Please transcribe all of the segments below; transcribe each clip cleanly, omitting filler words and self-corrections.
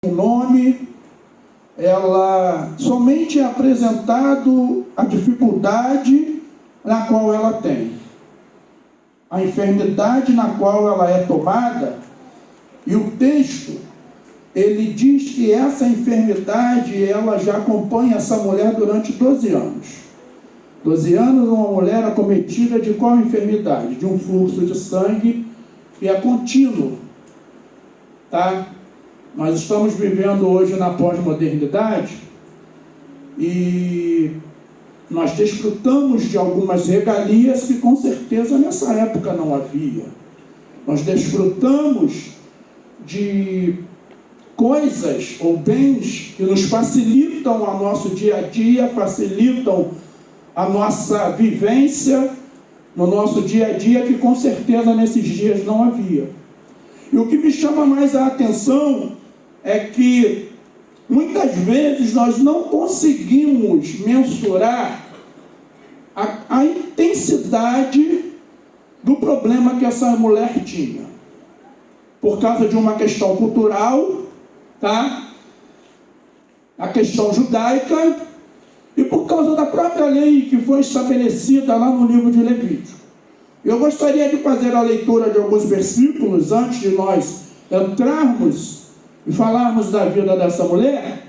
o nome, ela somente é apresentado a dificuldade na qual ela tem, a enfermidade na qual ela é tomada, e o texto, ele diz que essa enfermidade, ela já acompanha essa mulher durante 12 anos. 12 anos, uma mulher acometida de qual enfermidade? De um fluxo de sangue que é contínuo, tá? Nós estamos vivendo hoje na pós-modernidade e nós desfrutamos de algumas regalias que com certeza nessa época não havia. Nós desfrutamos de coisas ou bens que nos facilitam o nosso dia a dia, facilitam a nossa vivência no nosso dia a dia, que com certeza nesses dias não havia. E o que me chama mais a atenção é que muitas vezes nós não conseguimos mensurar a intensidade do problema que essa mulher tinha, por causa de uma questão cultural, tá? A questão judaica, e por causa da própria lei que foi estabelecida lá no livro de Levítico. Eu gostaria de fazer a leitura de alguns versículos antes de nós entrarmos e falarmos da vida dessa mulher,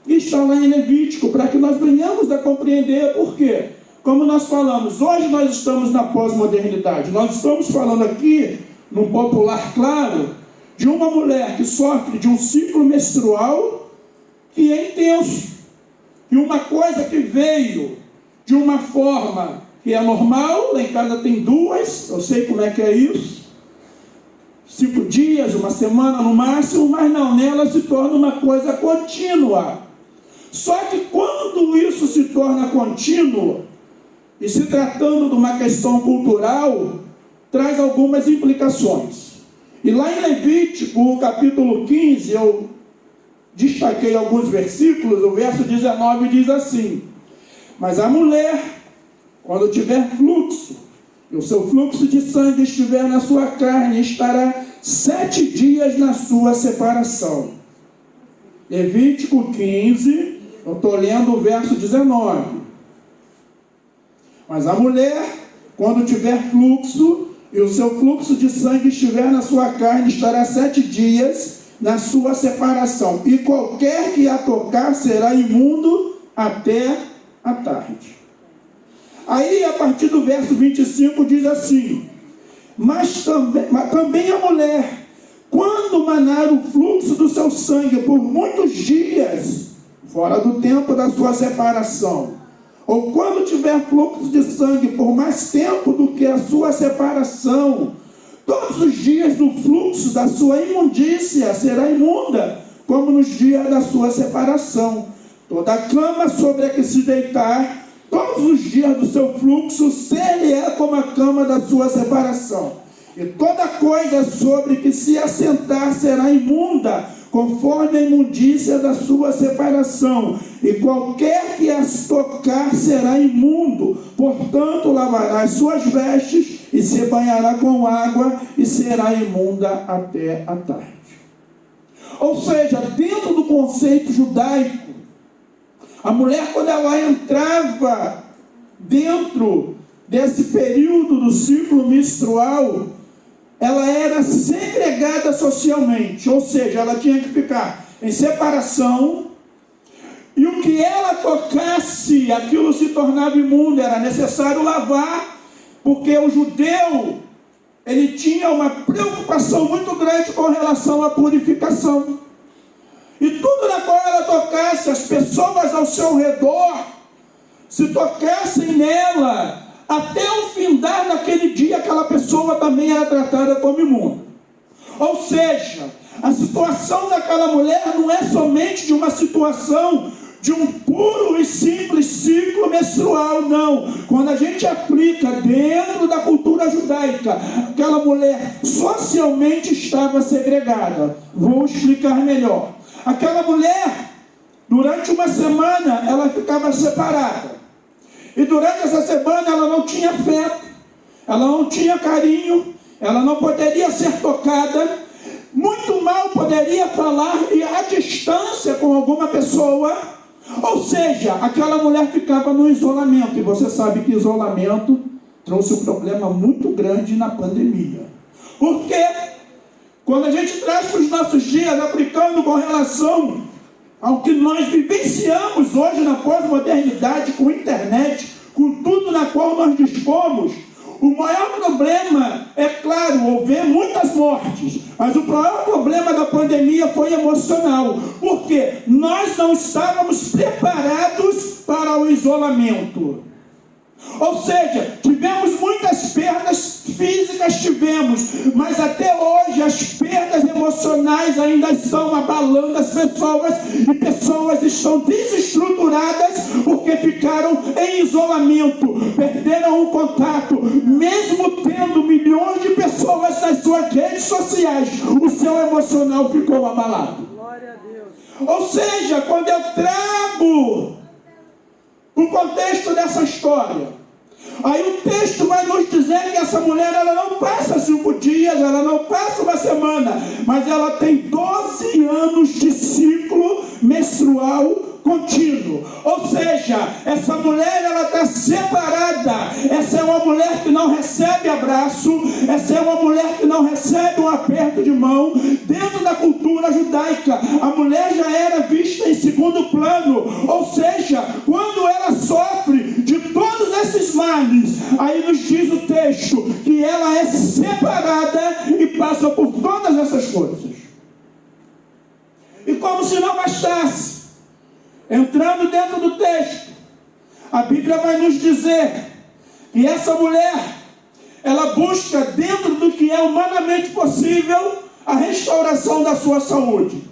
que está lá em Levítico, para que nós venhamos a compreender por quê. Como nós falamos, hoje nós estamos na pós-modernidade, nós estamos falando aqui, num popular claro, de uma mulher que sofre de um ciclo menstrual que é intenso, e uma coisa que veio de uma forma que é normal, lá em casa tem duas, eu sei como é que é isso, 5 dias, uma semana no máximo, mas não, nela se torna uma coisa contínua. Só que quando isso se torna contínuo, e se tratando de uma questão cultural, traz algumas implicações. E lá em Levítico, capítulo 15, eu destaquei alguns versículos, o verso 19 diz assim: mas a mulher, quando tiver fluxo, e o seu fluxo de sangue estiver na sua carne, estará 7 dias na sua separação. Levítico 15, eu estou lendo o verso 19. Mas a mulher, quando tiver fluxo, e o seu fluxo de sangue estiver na sua carne, estará 7 dias na sua separação. E qualquer que a tocar será imundo até a tarde. Aí, a partir do verso 25, diz assim: mas também a mulher, quando manar o fluxo do seu sangue por muitos dias, fora do tempo da sua separação, ou quando tiver fluxo de sangue por mais tempo do que a sua separação, todos os dias do fluxo da sua imundícia será imunda, como nos dias da sua separação. Toda a cama sobre a que se deitar, todos os dias do seu fluxo, ser-lhe-á como a cama da sua separação. E toda coisa sobre que se assentar será imunda, conforme a imundícia da sua separação. E qualquer que as tocar será imundo, portanto lavará as suas vestes e se banhará com água e será imunda até a tarde. Ou seja, dentro do conceito judaico, a mulher, quando ela entrava dentro desse período do ciclo menstrual, ela era segregada socialmente, ou seja, ela tinha que ficar em separação, e o que ela tocasse, aquilo se tornava imundo, era necessário lavar, porque o judeu, ele tinha uma preocupação muito grande com relação à purificação. E tudo na qual ela tocasse, as pessoas ao seu redor, se tocassem nela, até o findar daquele dia, aquela pessoa também era tratada como imunda. Ou seja, a situação daquela mulher não é somente de uma situação de um puro e simples ciclo menstrual, não. Quando a gente aplica dentro da cultura judaica, aquela mulher socialmente estava segregada. Vou explicar melhor. Aquela mulher, durante uma semana, ela ficava separada. E durante essa semana ela não tinha afeto, ela não tinha carinho, ela não poderia ser tocada. muito mal poderia falar à distância com alguma pessoa. Ou seja, aquela mulher ficava no isolamento. E você sabe que isolamento trouxe um problema muito grande na pandemia. Por quê? Quando a gente traz para os nossos dias, aplicando com relação ao que nós vivenciamos hoje na pós-modernidade, com internet, com tudo na qual nós dispomos, o maior problema, é claro, houve muitas mortes, mas o maior problema da pandemia foi emocional, porque nós não estávamos preparados para o isolamento. Ou seja, tivemos muitas perdas físicas, mas até hoje as perdas emocionais ainda estão abalando as pessoas, e pessoas estão desestruturadas porque ficaram em isolamento, perderam o contato, mesmo tendo milhões de pessoas nas suas redes sociais, o seu emocional ficou abalado. Glória a Deus. Ou seja, quando eu trago o contexto dessa história, aí o texto vai nos dizer que essa mulher, ela não passa 5 dias, ela não passa uma semana, mas ela tem 12 anos de ciclo menstrual contínuo. Ou seja, essa mulher, ela está separada. Essa é uma mulher que não recebe abraço, essa é uma mulher que não recebe um aperto de mão. Dentro da cultura judaica, a mulher já era vista em segundo plano. Ou seja, quando ela sofre de todos esses males, aí nos diz o texto que ela é separada e passa por todas essas coisas. E como se não bastasse, entrando dentro do texto, a Bíblia vai nos dizer que essa mulher, ela busca dentro do que é humanamente possível a restauração da sua saúde.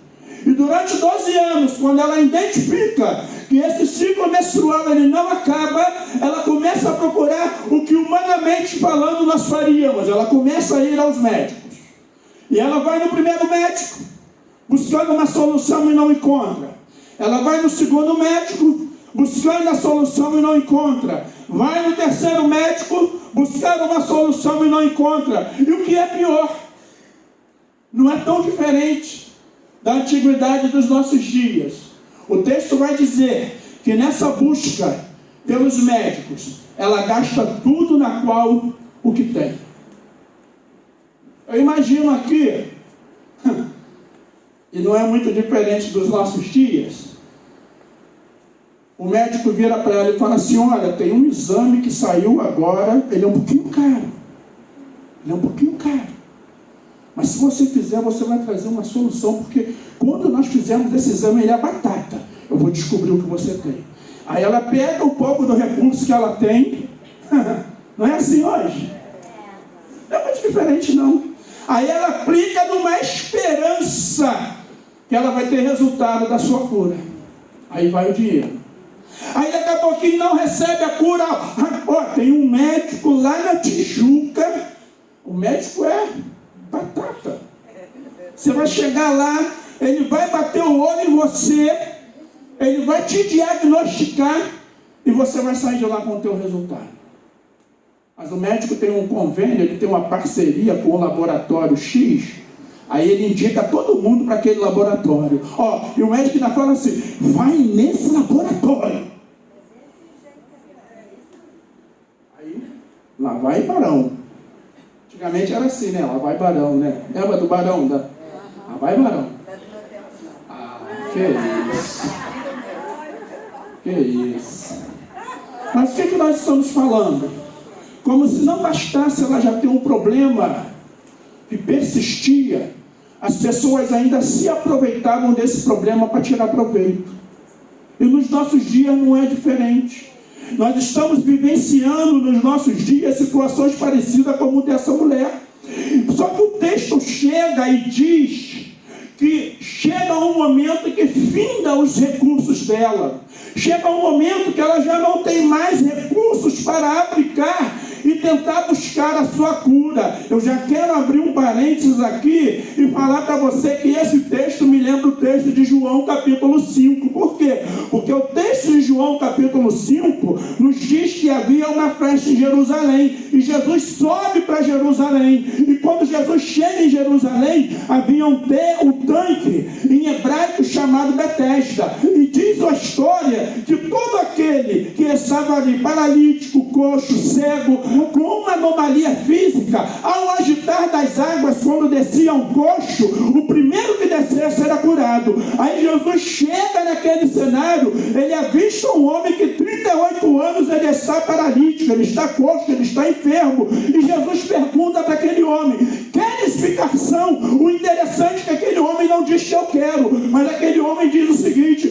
E durante 12 anos, quando ela identifica que esse ciclo menstrual ele não acaba, ela começa a procurar o que humanamente falando nós faríamos. Ela começa a ir aos médicos. E ela vai no primeiro médico, buscando uma solução e não encontra. Ela vai no segundo médico, buscando a solução e não encontra. Vai no terceiro médico, buscando uma solução e não encontra. E o que é pior, não é tão diferente da antiguidade dos nossos dias. O texto vai dizer que nessa busca pelos médicos, ela gasta tudo na qual o que tem. Eu imagino aqui, e não é muito diferente dos nossos dias, o médico vira para ela e fala assim: olha, tem um exame que saiu agora, ele é um pouquinho caro. Ele é um pouquinho caro. Mas se você fizer, você vai trazer uma solução, porque quando nós fizermos esse exame, ele é batata. Eu vou descobrir o que você tem. Aí ela pega um pouco do recurso que ela tem. Não é assim hoje? Não é muito diferente, não. Aí ela aplica numa esperança que ela vai ter resultado da sua cura. Aí vai o dinheiro. Aí daqui a pouquinho não recebe a cura. Ó, tem um médico lá na Tijuca. O médico é batata. Você vai chegar lá, ele vai bater o olho em você, ele vai te diagnosticar e você vai sair de lá com o teu resultado. Mas o médico tem um convênio, ele tem uma parceria com o laboratório X, aí ele indica todo mundo para aquele laboratório. Ó, e o médico ainda fala assim: vai nesse laboratório. Aí, lá vai Barão. Antigamente era assim, né? Lá vai Barão, né? Lembra do Barão? Lá vai Barão. Ah, que isso. Que isso. Mas o que nós estamos falando? Como se não bastasse ela já ter um problema que persistia, as pessoas ainda se aproveitavam desse problema para tirar proveito. E nos nossos dias não é diferente. Nós estamos vivenciando nos nossos dias situações parecidas como dessa mulher. Só que o texto chega e diz que chega um momento que finda os recursos dela. Chega um momento que ela já não tem mais recursos para aplicar e tentar buscar a sua cura. Eu já quero abrir um parênteses aqui e falar para você que esse texto me lembra o texto de João capítulo 5. Por quê? Porque o texto texto de João capítulo 5 nos diz que havia uma festa em Jerusalém, e Jesus sobe para Jerusalém, e quando Jesus chega em Jerusalém, havia um tanque em hebraico chamado Betesda, e diz a história que todo aquele que estava ali, paralítico, coxo, cego, com uma anomalia física, ao agitar das águas, quando descia um coxo, o primeiro que descesse era curado. Aí Jesus chega naquele cenário, ele avista um homem que 38 anos ele está paralítico, ele está coxo, ele está enfermo, e Jesus pergunta para aquele homem: quer explicação? O interessante é que aquele homem não diz que eu quero, mas aquele homem diz o seguinte: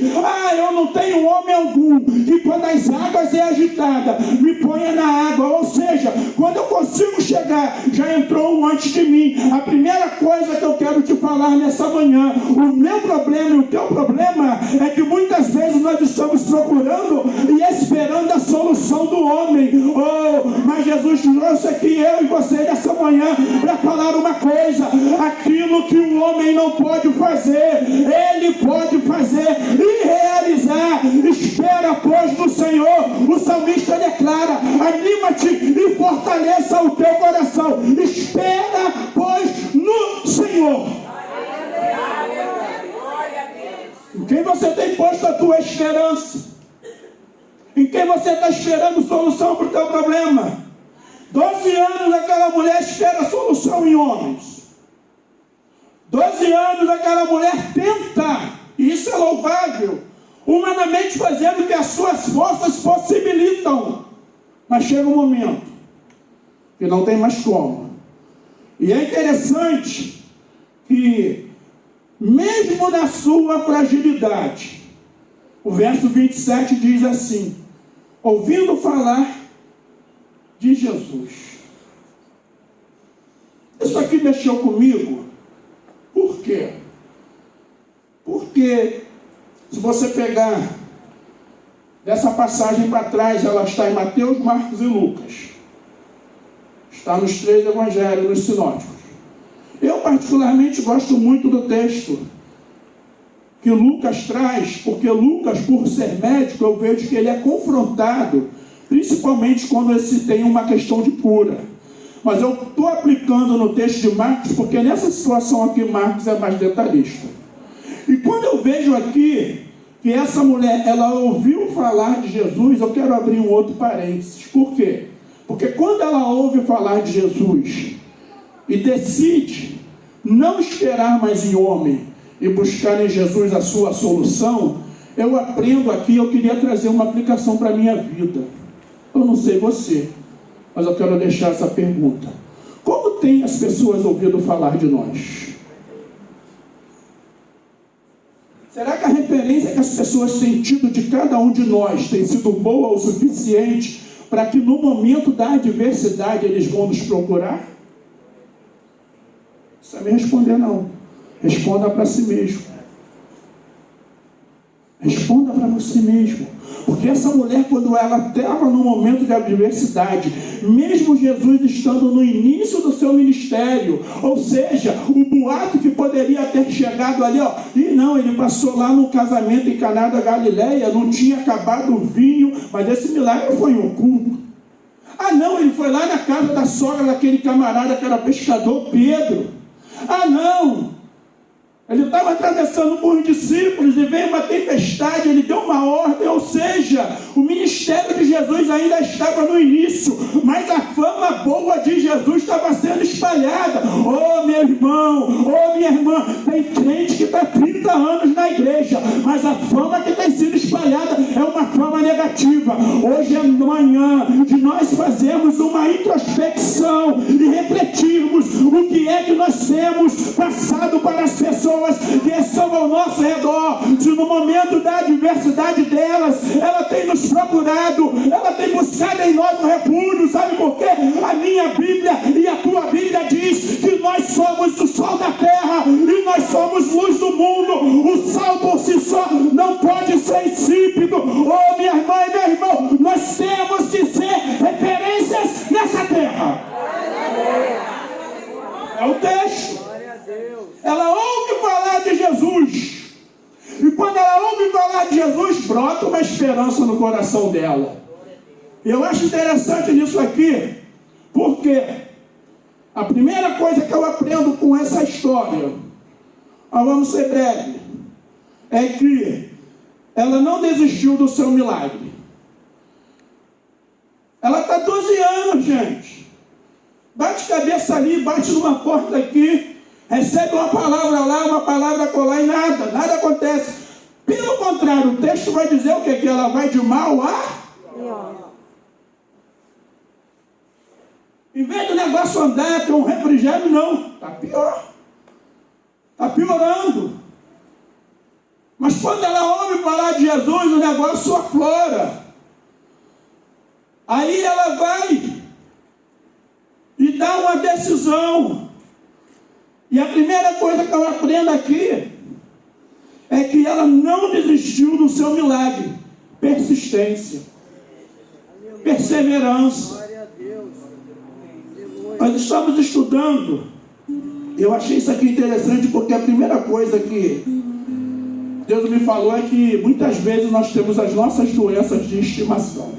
eu não tenho homem algum que quando as águas é agitada me ponha na água. Ou seja, quando eu consigo chegar, já entrou um antes de mim. A primeira coisa que eu quero te falar nessa manhã, o meu problema e o teu problema é que muitas vezes nós estamos procurando e esperando a solução do homem. Mas Jesus trouxe aqui eu e você nessa manhã para falar uma coisa: aquilo que o homem não pode fazer, ele pode fazer e realizar. Espera, pois, no Senhor. O salmista declara: anima-te e fortaleça o teu coração. Espera, pois, no Senhor. Em quem você tem posto a tua esperança? Em quem você está esperando solução para o teu problema? 12 anos aquela mulher espera solução em homens. 12 anos aquela mulher tenta, e isso é louvável, humanamente fazendo o que as suas forças possibilitam. Mas chega um momento que não tem mais como. E é interessante que, mesmo na sua fragilidade, o verso 27 diz assim: ouvindo falar de Jesus. Isso aqui mexeu comigo. Por quê? Porque se você pegar dessa passagem para trás, ela está em Mateus, Marcos e Lucas. Está nos 3 evangelhos, nos sinóticos. Eu particularmente gosto muito do texto que Lucas traz, porque Lucas, por ser médico, eu vejo que ele é confrontado, principalmente quando se tem uma questão de cura. Mas eu estou aplicando no texto de Marcos, porque nessa situação aqui Marcos é mais detalhista. E quando eu vejo aqui que essa mulher, ela ouviu falar de Jesus, eu quero abrir um outro parênteses. Por quê? Porque quando ela ouve falar de Jesus e decide não esperar mais em homem e buscar em Jesus a sua solução, eu aprendo aqui, eu queria trazer uma aplicação para a minha vida. Eu não sei você, mas eu quero deixar essa pergunta: como tem as pessoas ouvido falar de nós? Será que a referência que as pessoas têm tido de cada um de nós tem sido boa o suficiente para que no momento da adversidade eles vão nos procurar? Não precisa me responder não. Responda para si mesmo. Responda para você mesmo. Porque essa mulher, quando ela estava no momento de adversidade, mesmo Jesus estando no início do seu ministério, ou seja, o boato que poderia ter chegado ali, e não, ele passou lá no casamento em Caná da Galileia, não tinha acabado o vinho, mas esse milagre foi um oculto. Não, ele foi lá na casa da sogra daquele camarada que era pescador, Pedro. Não, ele estava atravessando por discípulos e veio uma tempestade, ele deu uma ordem, ou seja, o ministério de Jesus ainda estava no início, mas a fama boa de Jesus estava sendo espalhada. Meu irmão, minha irmã, tem crente que está 30 anos na igreja, mas a fama que tem sido espalhada é uma fama negativa. Hoje é manhã de nós fazermos uma introspecção e refletirmos o que é que nós temos passado para as pessoas que estão ao nosso redor. Se no momento da adversidade delas, ela tem nos procurado, ela tem buscado em nós o refúgio. Sabe por quê? A minha Bíblia e a tua Bíblia diz que nós somos o sol da terra e nós somos luz do mundo. O sal por si só não pode ser insípido. Minha irmã e meu irmão, nós temos que ser referências nessa terra. É o texto. Ela ouve falar de Jesus. E quando ela ouve ouve falar de Jesus, brota uma esperança no coração dela. Eu acho interessante nisso aqui, porque a primeira coisa que eu aprendo com essa história, vamos ser breve, é que ela não desistiu do seu milagre. Ela está 12 anos, gente. Bate cabeça ali, bate numa porta aqui, recebe uma palavra lá, uma palavra colar e nada acontece. Pelo contrário, o texto vai dizer o quê? Que ela vai de mal a pior. Em vez do negócio andar, ter um refrigério, não. Está pior. Está piorando. Mas quando ela ouve falar de Jesus, o negócio aflora. Aí ela vai e dá uma decisão. E a primeira coisa que eu aprendo aqui é que ela não desistiu do seu milagre. Persistência. Perseverança. Nós estamos estudando. Eu achei isso aqui interessante porque a primeira coisa que Deus me falou é que muitas vezes nós temos as nossas doenças de estimação.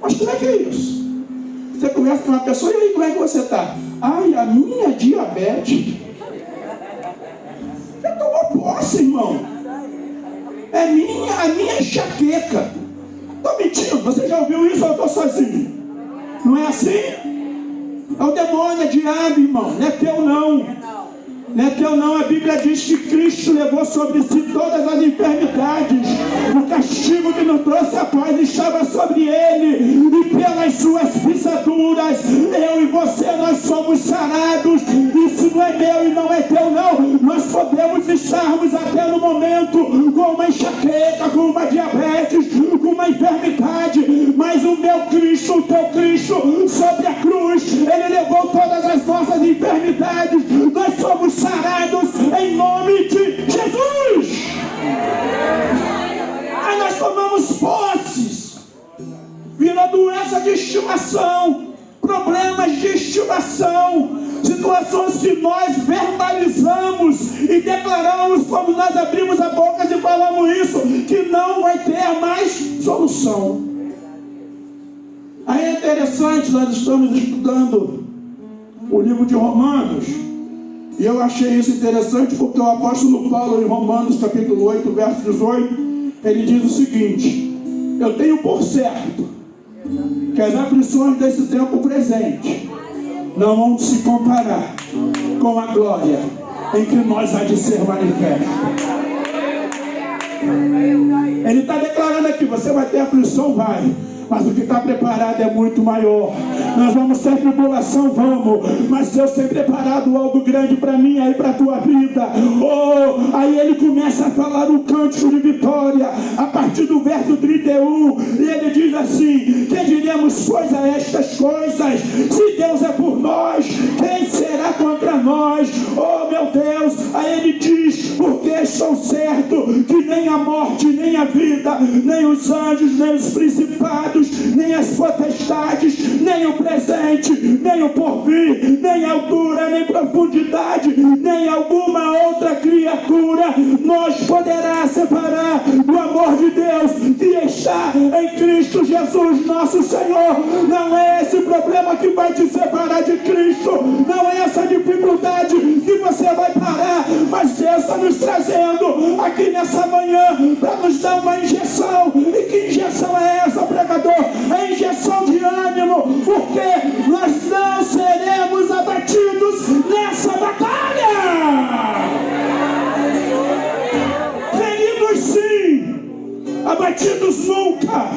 Mas como é que é isso? Você conversa com uma pessoa, e aí, como é que você está? Ai, a minha diabetes. Já tomou posse, irmão. É a minha enxaqueca. Estou mentindo, você já ouviu isso ou eu estou sozinho? Não é assim? É o demônio, é diabo, irmão. Não é teu não. Não é teu não. A Bíblia diz que Cristo levou sobre si todas as enfermidades. O castigo que nos trouxe a paz estava sobre ele. E pelas suas pisaduras, eu e você, nós somos sarados. Isso não é meu e não é teu não. Nós podemos estarmos até no momento com uma enxaqueca, com uma diabetes, com uma enfermidade. Mas o meu Cristo, o teu Cristo, sobre a cruz, ele levou todas as nossas enfermidades. Nós somos sarados em nome de Jesus. Aí nós tomamos posses. Virou doença de estimação, problemas de estimação, situações que nós verbalizamos e declaramos quando nós abrimos a boca e falamos isso, que não vai ter mais solução. Aí é interessante, nós estamos estudando o livro de Romanos. E eu achei isso interessante porque o apóstolo Paulo, em Romanos capítulo 8, verso 18, ele diz o seguinte: eu tenho por certo que as aflições desse tempo presente não vão se comparar com a glória em que nós há de ser manifesto. Ele está declarando aqui, você vai ter aflição, vai. Mas o que está preparado é muito maior. Nós vamos ter tribulação, vamos. Mas Deus tem preparado algo grande para mim e para a tua vida. Aí ele começa a falar um cântico de vitória. A partir do verso 31. E ele diz assim: que diremos pois a estas coisas? Se Deus é por nós, quem será contra nós? Oh meu Deus. Aí ele diz: porque estou certo que nem a morte, nem a vida, nem os anjos, nem os principados, nem as potestades, nem o presente, nem o porvir, nem altura, nem profundidade, nem alguma outra criatura nos poderá separar do amor de Deus que está em Cristo Jesus nosso Senhor. Não é esse problema que vai te separar de Cristo, não é essa dificuldade que você vai parar, mas Deus está nos trazendo aqui nessa manhã para nos dar uma injeção. E que injeção é essa, pregador? É injeção de ânimo, porque nós não seremos abatidos nessa batalha. Feridos sim, abatidos nunca.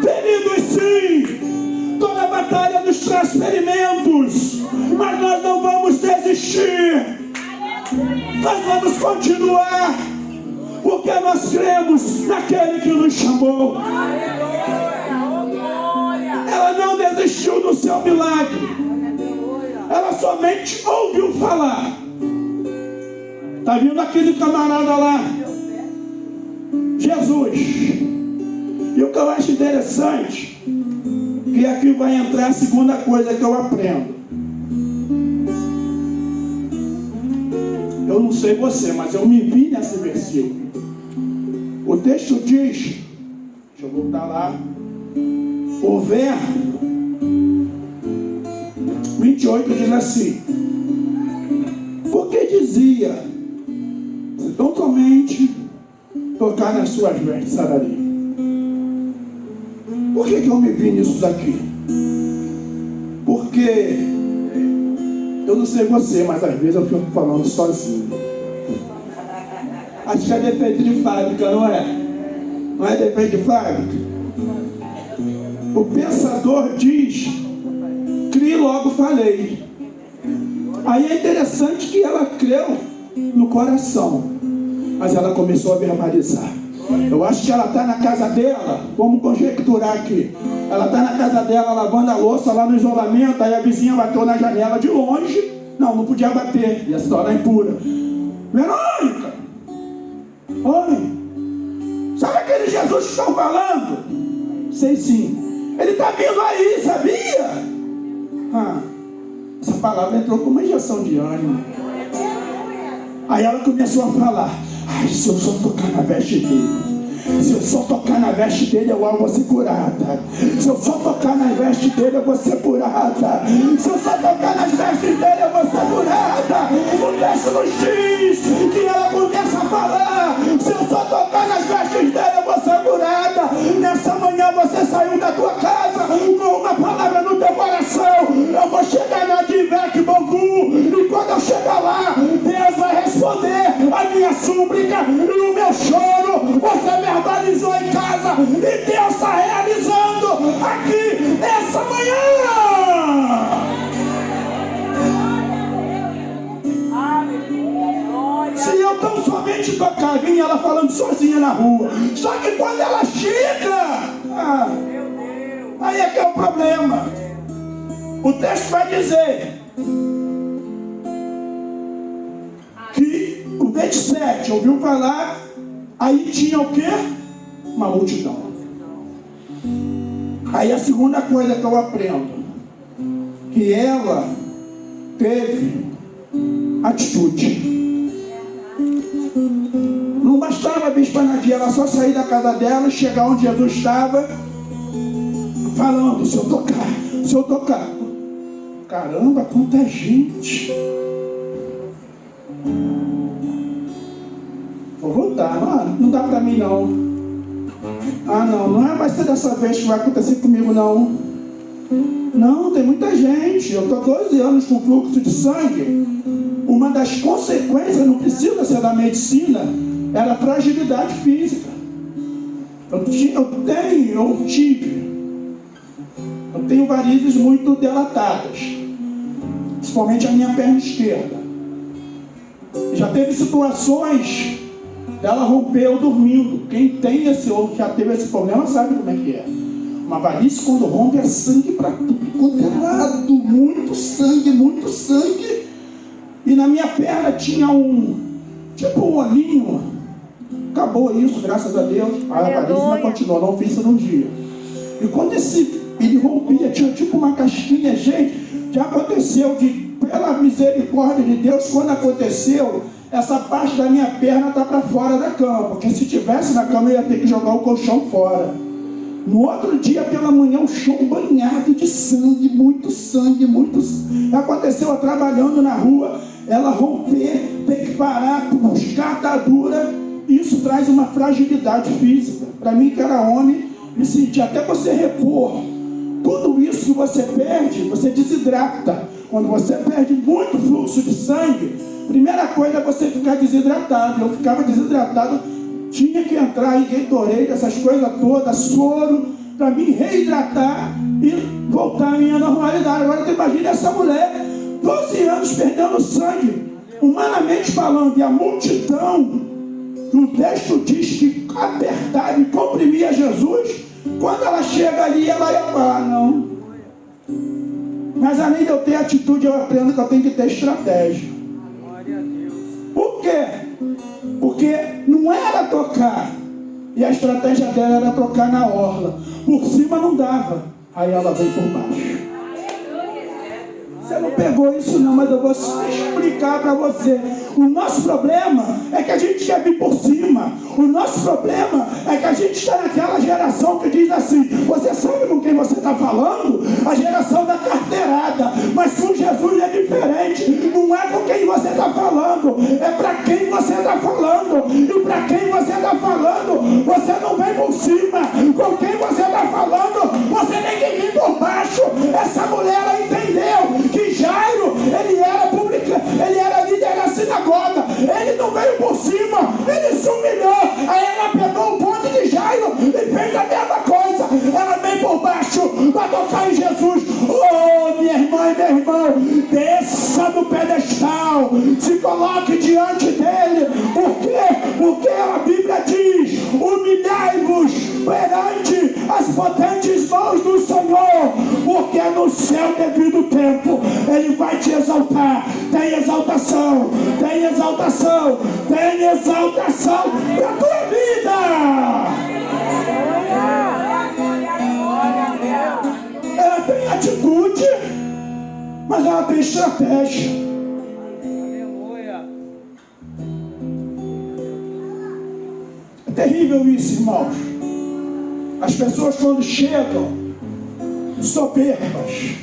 Feridos sim, toda batalha nos traz ferimentos, mas nós não vamos desistir. Nós vamos continuar, porque nós cremos naquele que nos chamou. Ela não desistiu do seu milagre. Ela somente ouviu falar. Está vindo aquele camarada lá, Jesus. E o que eu acho interessante, que aqui vai entrar a segunda coisa que eu aprendo. Eu Eu não sei você, mas eu me vi nesse versículo. O texto diz, deixa eu voltar lá, o verso 28 diz assim: porque dizia, se tão somente tocar nas suas vestes sararia. Por que eu me vi nisso daqui? Porque eu não sei você, mas às vezes eu fico falando sozinho. Acho que é defeito de fábrica, não é? Não é defeito de fábrica? O pensador diz: crie, logo falei. Aí é interessante que ela creu no coração, mas ela começou a verbalizar. Eu acho que ela está na casa dela, vamos conjecturar aqui. Ela está na casa dela lavando a louça lá no isolamento, aí a vizinha bateu na janela de longe. Não podia bater, ia se tornar impura. Verônica! Oi! Sabe aquele Jesus que estão falando? Sei sim. Ele está vindo aí, sabia? Essa palavra entrou com uma injeção de ânimo. Aí ela começou a falar: ai, se eu só tocar na veste dele, se eu só tocar na veste dele, eu vou ser curada. Se eu só tocar nas vestes dele, eu vou ser curada. Se eu só tocar nas vestes dele, eu vou ser curada. O texto nos diz que ela começa a falar: se eu só tocar nas vestes dele, eu vou ser curada. Nessa manhã você saiu da tua casa com uma palavra no teu coração: eu vou chegar na Divec Bangu, e quando eu chegar lá, Deus vai responder a minha súplica e o meu choro. Você verbalizou em casa e Deus está realizando aqui essa manhã. Se eu tão somente tocar, vinha ela falando sozinha na rua. Só que quando ela chega, aí é que é o problema. O texto vai dizer que o 27 ouviu falar, aí tinha o quê? Uma multidão. Aí a segunda coisa que eu aprendo, que ela teve atitude. Não bastava a bispa Nadia, ela só sair da casa dela e chegar onde Jesus estava, falando: se eu tocar. Caramba, quanta gente. Vou voltar, não dá pra mim não. Não vai ser dessa vez que vai acontecer comigo não. Não, tem muita gente. Eu estou 12 anos com fluxo de sangue. Uma das consequências, não precisa ser da medicina, era a fragilidade física. Eu tenho varizes muito dilatadas, principalmente a minha perna esquerda. Já teve situações dela rompeu dormindo. Quem tem já teve esse problema sabe como é que é. Uma varize quando rompe é sangue para tudo quanto é lado. Muito sangue. E na minha perna tinha um olhinho. Acabou isso, graças a Deus. A varize não continuou, não fiz cirurgia. E quando ele rompia, tinha tipo uma casquinha, gente. Já aconteceu pela misericórdia de Deus, quando aconteceu, essa parte da minha perna está para fora da cama, porque se tivesse na cama eu ia ter que jogar o colchão fora. No outro dia pela manhã o chão banhado de sangue, muito sangue. Aconteceu eu trabalhando na rua, ela romper, ter que parar, buscar atadura. Isso traz uma fragilidade física. Para mim que era homem, me senti até você repor tudo isso que você perde, você desidrata. Quando você perde muito fluxo de sangue, primeira coisa é você ficar desidratado. Eu ficava desidratado, tinha que entrar em Gatorade, essas coisas todas, soro, para me reidratar e voltar à minha normalidade. Agora tu imagina essa mulher, 12 anos perdendo sangue, humanamente falando, e a multidão, o texto diz que apertava e comprimia Jesus. Quando ela chega ali, ela ia falar: não. Mas além de eu ter atitude, eu aprendo que eu tenho que ter estratégia. Por quê? Porque não era tocar, e a estratégia dela era tocar na orla. Por cima não dava, aí ela veio por baixo. Você não pegou isso não, mas eu vou explicar para você. O nosso problema é que a gente quer vir por cima. O nosso problema é que a gente está naquela geração que diz assim: você sabe com quem você está falando? A geração da carteirada. Mas com Jesus é diferente. Não é com quem você está falando, é para quem você está falando. E para quem você está falando, você não vem por cima. Com quem você está falando, você tem que vir por baixo. Essa mulher, ela entendeu que Jairo, ele era líder da sinagoga, ele não veio por cima, ele se humilhou. Aí ela pegou o ponto de Jairo e fez a mesma coisa. Ela veio por baixo para tocar em Jesus. Oh, minha irmã e meu irmão, desça do pedestal, se coloque diante dele. Por quê? Porque a Bíblia diz: humilhai-vos perante as potentes mãos do Senhor, porque no seu devido tempo ele vai te exaltar. Tem exaltação, tem exaltação, tem exaltação para a tua vida. Ela tem atitude, mas ela tem estratégia. É terrível isso, irmãos. As pessoas, quando chegam soberbas,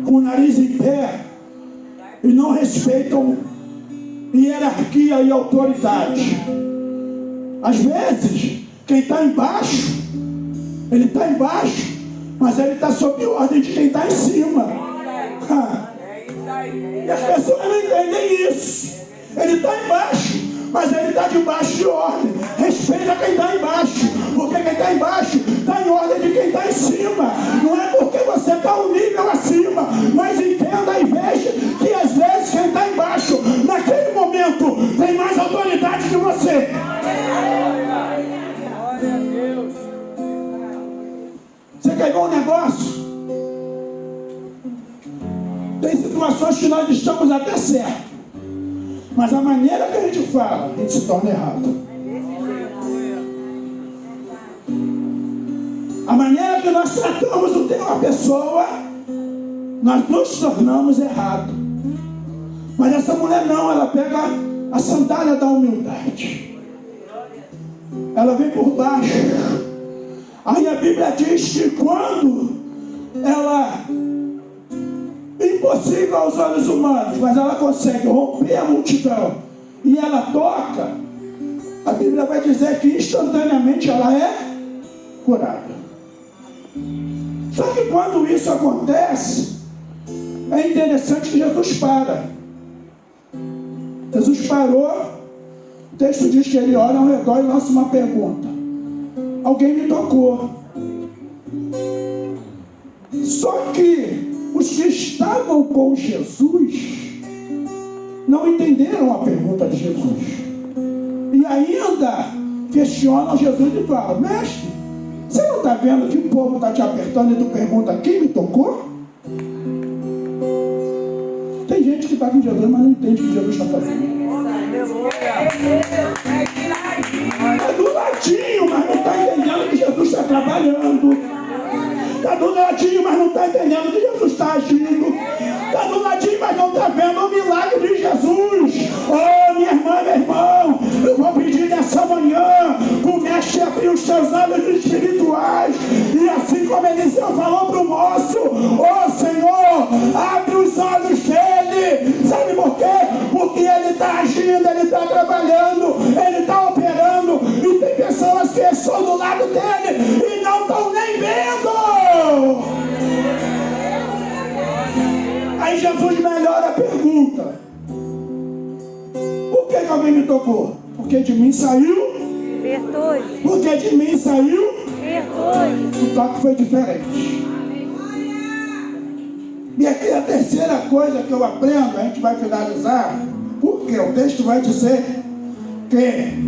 com o nariz em pé, e não respeitam hierarquia e autoridade. Às vezes, quem está embaixo, ele está embaixo, mas ele está sob ordem de quem está em cima. E as pessoas não entendem isso. Ele está embaixo, mas ele está debaixo de ordem. Respeita quem está embaixo, porque quem está embaixo está em ordem de quem está em cima. Não é porque você está um nível acima, mas entenda e veja que às vezes quem está embaixo, naquele momento, tem mais autoridade que você. Você pegou um negócio? Tem situações que nós estamos até certo, mas a maneira que a gente fala, a gente se torna errado. A maneira que nós tratamos uma pessoa, nós nos tornamos errado. Mas essa mulher não, ela pega a sandália da humildade. Ela vem por baixo. Aí a Bíblia diz que quando ela, impossível aos olhos humanos, mas ela consegue romper a multidão e ela toca, a Bíblia vai dizer que instantaneamente ela é curada. Só que quando isso acontece, é interessante que Jesus para. Jesus parou, o texto diz que ele olha ao redor e lança uma pergunta: alguém me tocou? Só que os que estavam com Jesus não entenderam a pergunta de Jesus. E ainda questionam Jesus e falam: mestre, você não está vendo que o povo está te apertando e tu pergunta quem me tocou? Tem gente que está com Jesus, mas não entende o que Jesus está fazendo. Está do ladinho, mas não está entendendo que Jesus está trabalhando. Está do ladinho, mas não está entendendo que Jesus está agindo. Está do ladinho, mas não está vendo o milagre de Jesus. Oh, minha irmã, meu irmão, eu vou pedir nessa manhã, comece a abrir os teus olhos espirituais. E assim como Eliseu falou para o moço: oh Senhor, abre os olhos dele. Sabe por quê? Porque ele está agindo, ele está trabalhando, ele está operando. E tem pessoas que estão do lado dele e não estão nem vendo. Aí Jesus melhora a pergunta: por que alguém me tocou? Porque de mim saiu virtude. Porque de mim saiu virtude. O toque foi diferente. E aqui a terceira coisa que eu aprendo, a gente vai finalizar, porque o texto vai dizer que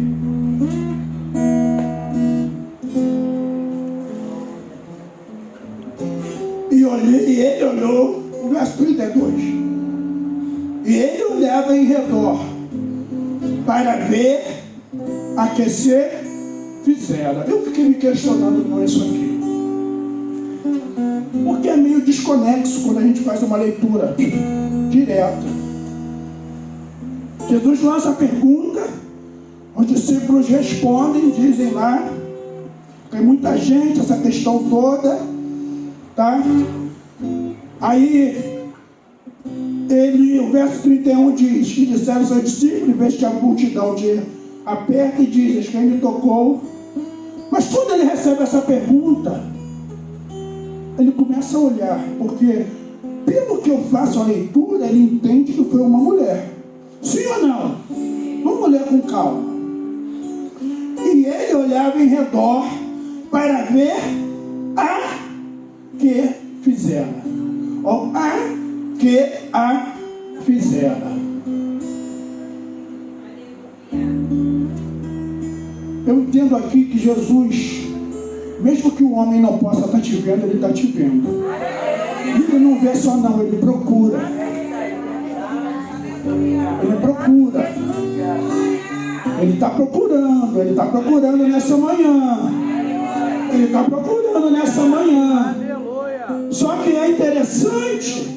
e ele olhou, o verso 32, e ele olhava em redor para ver a que se fizera. Eu fiquei me questionando com isso aqui, porque é meio desconexo quando a gente faz uma leitura direta. Jesus lança a pergunta, os discípulos respondem, dizem lá, tem muita gente, essa questão toda, tá? Aí, o verso 31 diz, e disseram seus discípulos, em vez de a multidão de aperta e diz, quem me tocou? Mas quando ele recebe essa pergunta, ele começa a olhar, porque pelo que eu faço a leitura, ele entende que foi uma mulher. Sim ou não? Vamos ler com calma. E ele olhava em redor para ver a que fizera. Ou a que a fizera. Eu entendo aqui que Jesus, mesmo que o homem não possa estar te vendo, ele está te vendo. E ele não vê só não, ele procura. Ele procura. Ele está procurando nessa manhã. Ele está procurando nessa manhã. Só que é interessante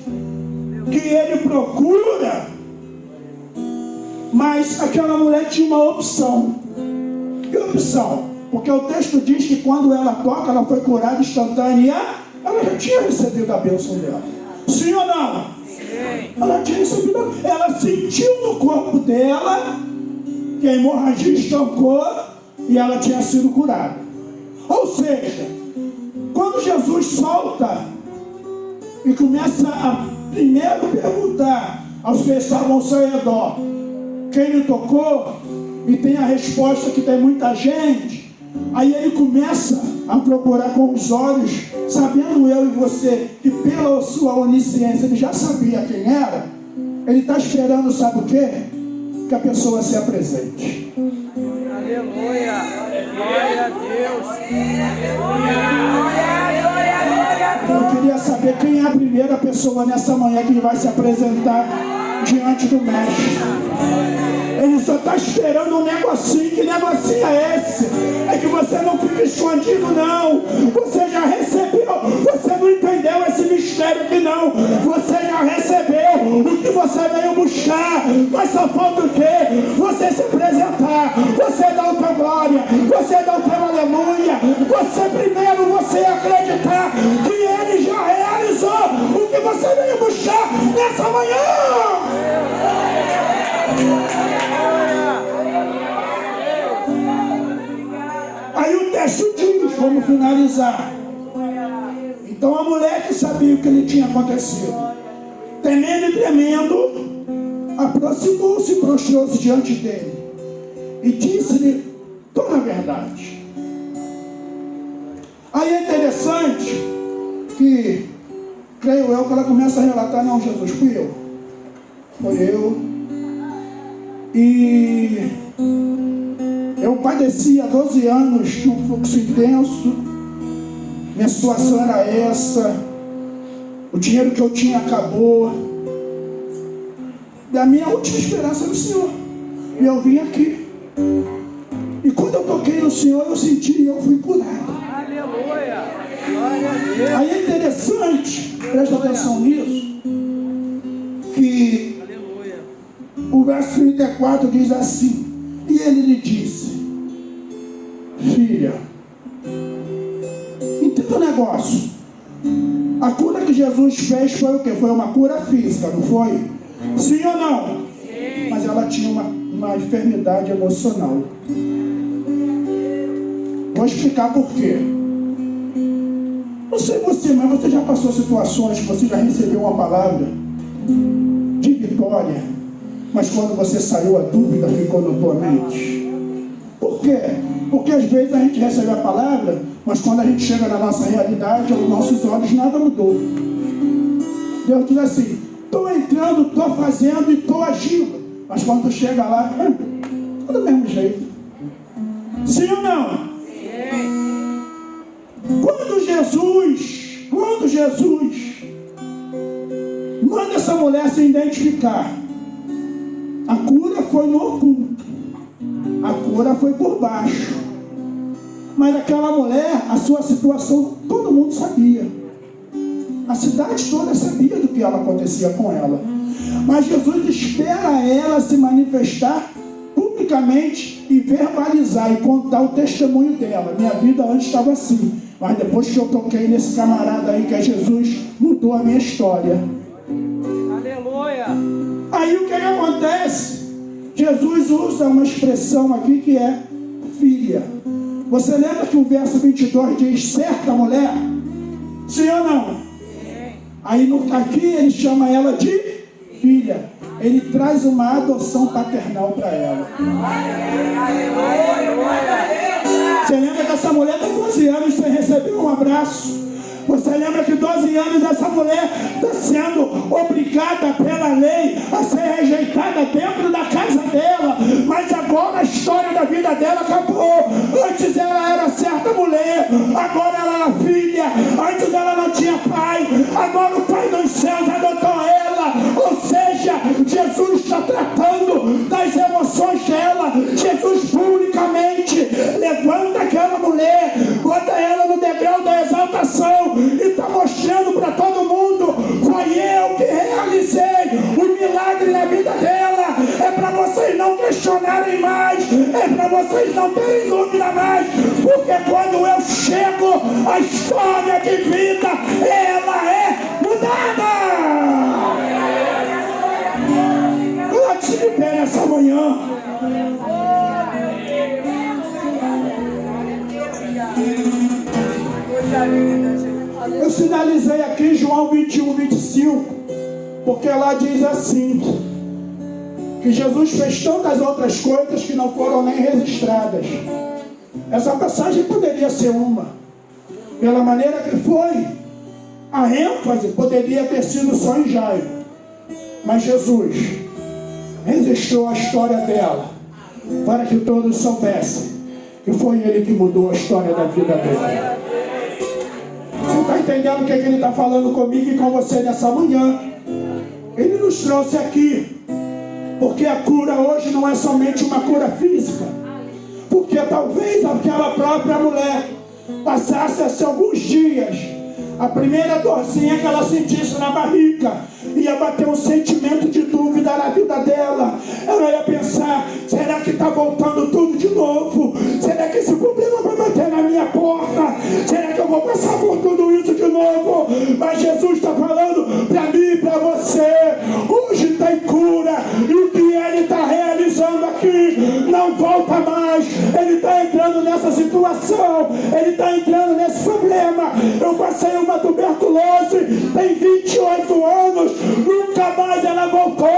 que ele procura, mas aquela mulher tinha uma opção. Que opção? Porque o texto diz que quando ela toca, ela foi curada instantânea, ela já tinha recebido a bênção dela. Sim ou não? Sim. Ela tinha recebido, ela sentiu no corpo dela que a hemorragia estancou e ela tinha sido curada. Ou seja, quando Jesus solta e começa a primeiro perguntar aos que estavam ao seu redor, quem me tocou? E tem a resposta que tem muita gente. Aí ele começa a procurar com os olhos, sabendo eu e você que pela sua onisciência ele já sabia quem era. Ele está esperando, sabe o quê? Que a pessoa se apresente. Aleluia! Glória a Deus! Eu queria saber quem é a primeira pessoa nessa manhã que vai se apresentar diante do mestre. Ele só está esperando um negocinho. Que negocinho é esse? É que você não fica escondido, não. Você já recebeu. Você não entendeu esse mistério aqui, não. Você já recebeu o que você veio buscar. Mas só falta o quê? Você se apresentar. Você dá o teu glória. Você dá o teu aleluia. Você acreditar que Ele já realizou o que você veio buscar nessa manhã. Aí o texto diz, vamos finalizar. Então a mulher que sabia o que lhe tinha acontecido, temendo e tremendo, aproximou-se e prostrou-se diante dele e disse-lhe toda a verdade. Aí é interessante que, creio eu, que ela começa a relatar, não, Jesus, fui eu. Foi eu. E eu padecia há 12 anos de um fluxo intenso. Minha situação era essa. O dinheiro que eu tinha acabou. E a minha última esperança era o Senhor. E eu vim aqui. E quando eu toquei no Senhor, eu senti e eu fui curado. Aleluia! Glória a Deus! Aí é interessante, presta atenção nisso, que o verso 34 diz assim: e ele lhe disse, filha, entenda o negócio. A cura que Jesus fez foi o quê? Foi uma cura física, não foi? Sim ou não? Sim. Mas ela tinha uma enfermidade emocional. Vou explicar por quê. Não sei você, mas você já passou situações que você já recebeu uma palavra de vitória, mas quando você saiu, a dúvida ficou na tua mente. Por quê? Porque às vezes a gente recebe a palavra, mas quando a gente chega na nossa realidade, aos nossos olhos, nada mudou. Deus diz assim, estou entrando, estou fazendo e estou agindo. Mas quando tu chega lá, tudo do mesmo jeito. Sim ou não? Sim. Quando Jesus manda essa mulher se identificar, a cura foi no oculto, a cura foi por baixo, mas aquela mulher, a sua situação, todo mundo sabia. A cidade toda sabia do que acontecia com ela. Mas Jesus espera ela se manifestar publicamente e verbalizar e contar o testemunho dela. Minha vida antes estava assim, mas depois que eu toquei nesse camarada aí que é Jesus, mudou a minha história. Aleluia. Aí o que acontece? Jesus usa uma expressão aqui que é filha. Você lembra que o verso 22 diz certa mulher? Sim ou não? Sim. Aí aqui ele chama ela de filha. Ele traz uma adoção paternal para ela. Você lembra que essa mulher tem 12 anos sem receber um abraço? Você lembra que 12 anos essa mulher está sendo obrigada pela lei a ser rejeitada dentro da casa dela? Mas agora a história da vida dela acabou. Antes ela era certa mulher, agora ela era filha. Antes ela não tinha pai, agora o Pai dos céus adotou ela. Ou seja, Jesus está tratando das emoções dela. Jesus publicamente levanta aquela mulher, bota ela no degrau da exaltação e está mostrando para todo mundo: foi eu que realizei o milagre na vida dela. É para vocês não questionarem mais, é para vocês não terem dúvida mais, porque quando eu chego, a história de vida ela é mudada. Coloque-se de pé nessa manhã. Eu sinalizei aqui João 21, 25, porque lá diz assim, que Jesus fez tantas outras coisas que não foram nem registradas. Essa passagem poderia ser uma, pela maneira que foi, a ênfase poderia ter sido só em Jairo, mas Jesus registrou a história dela, para que todos soubessem que foi Ele que mudou a história da vida dela. Você está entendendo o que Ele está falando comigo e com você nessa manhã? Ele nos trouxe aqui, porque a cura hoje não é somente uma cura física, porque talvez aquela própria mulher passasse alguns dias, a primeira dorzinha que ela sentisse na barriga, ia bater um sentimento de dúvida na vida dela. Ela ia pensar: será que está voltando tudo de novo? Será que esse problema vai bater na minha porta? Será que eu vou passar por tudo isso de novo? Mas Jesus está falando para mim e para você: hoje tem cura, e o que Ele está realizando aqui não volta mais. Ele está entrando nessa situação, Ele está entrando nesse problema. Eu passei uma tuberculose, tem 28 anos, nunca mais ela voltou.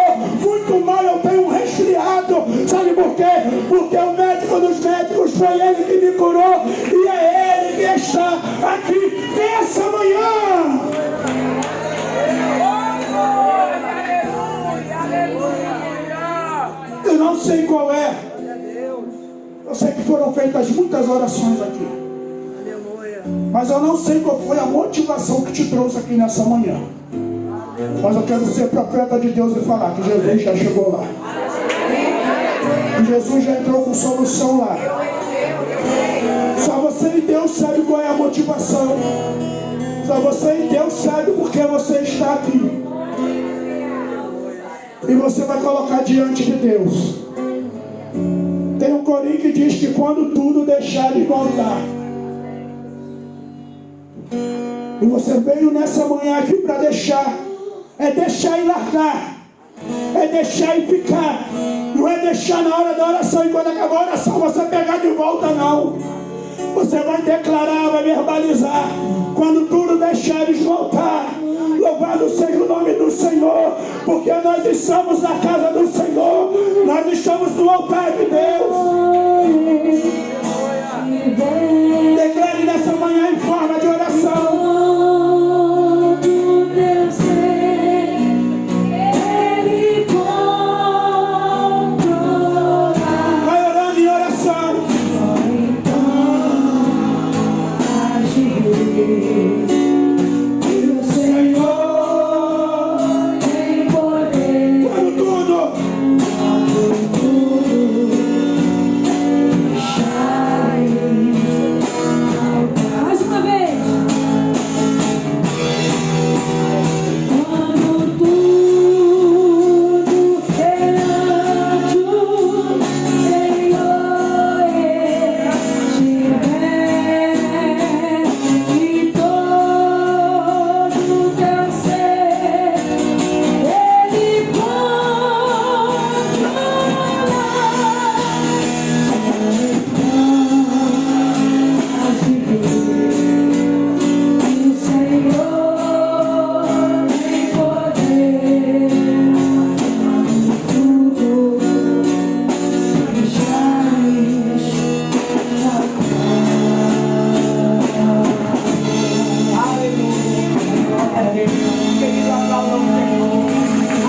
Muito mal, eu tenho um resfriado. Sabe por quê? Porque o médico dos médicos foi Ele que me curou, e é Ele que está aqui nessa manhã. Eu não sei qual é. Eu sei que foram feitas muitas orações aqui, mas eu não sei qual foi a motivação que te trouxe aqui nessa manhã. Mas eu quero ser profeta de Deus e falar que Jesus já chegou lá, que Jesus já entrou com solução lá. Só você e Deus sabe qual é a motivação. Só você e Deus sabe por que você está aqui. E você vai colocar diante de Deus. Tem um corinho que diz que quando tudo deixar de voltar. E você veio nessa manhã aqui para deixar. É deixar e largar. É deixar e ficar. Não é deixar na hora da oração e quando acabar a oração você pegar de volta, não. Você vai declarar, vai verbalizar. Quando tudo deixar de voltar, louvado seja o nome do Senhor, porque nós estamos na casa do Senhor, nós estamos no altar de Deus.